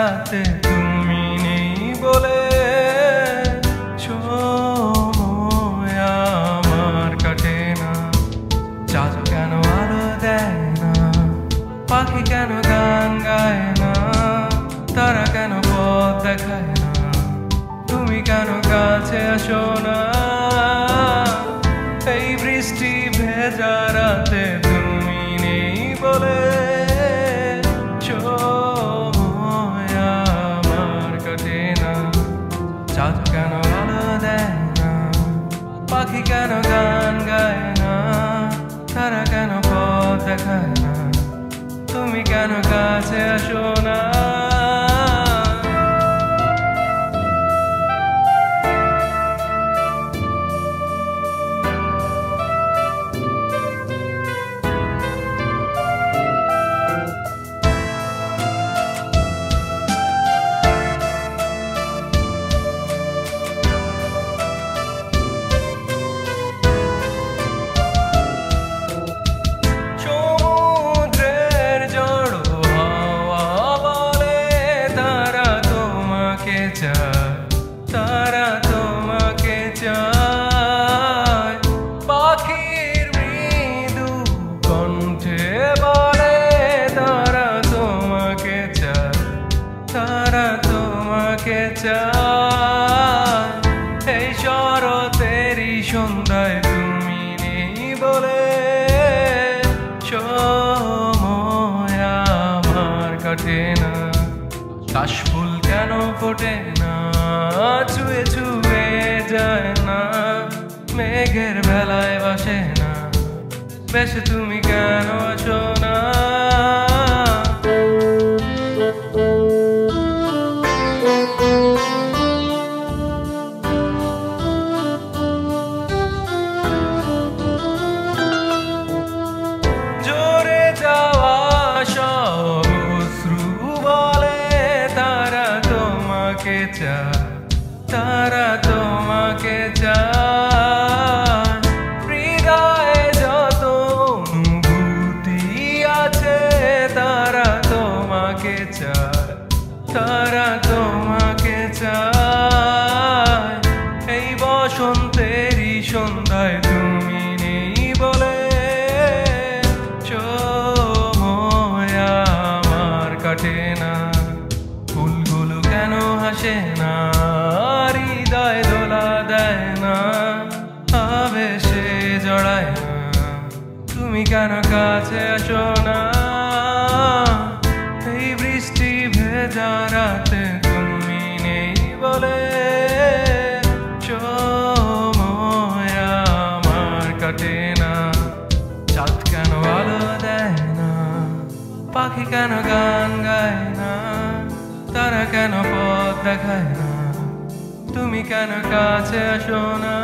রাতে তুমি নেই বলে সময় আমার কাটে না। চাঁদ কেন আলো দেয় না, পাখি কেন গান গায় না, তারা কেন পথ দেখায় না, তুমি কেন কাছে আসো না। এই বৃষ্টি ভেজা রাতে তুমি নেই বলে সময় আমার কাটে না। চাঁদ কেন আলো দেয় না, পাখি কেন গান গায় না, তারা কেন পথ দেখায় না, তুমি কেন কাছে আসো না। তারা তোমাকে চায়, পাখির মৃদু কণ্ঠে বলে তারা তোমাকে চায়, তারা তোমাকে চায়। এই শরতেরই সন্ধ্যায় তুমি নেই বলে সময় আমার কাটে না। কাশফুল কেন ফোটে না, ছুঁয়ে ছুঁয়ে যায় না, মেঘের বেলায় বাসে না, বেশ তুমি কেন আসো না। জোরে যাওয়া সব অশ্রু বলে তারা তোমাকে চায়, তারা তোমাকে চায়। হৃদয়ে যত অনুভূতি আছে তারা তোমাকে চায়, তারা তোমাকে চায়। এই বসন্তেরই সন্ধ্যায় তুমি নেই বলে সময় আমার কাটে না। ফুলগুলো কেন হাসে না, হৃদয় দোলা দেয় না, আবেশে জড়ায় না, তুমি কেন কাছে আসো না। এই বৃষ্টি ভেজা রাতে তুমি নেই বলে সময় আমার কাটে না। চাঁদ কেন আলো দেয় না, পাখি কেন গান গায় না, তারা কেন পথ দেখায় না, তুমি কেন কাছে আসো না।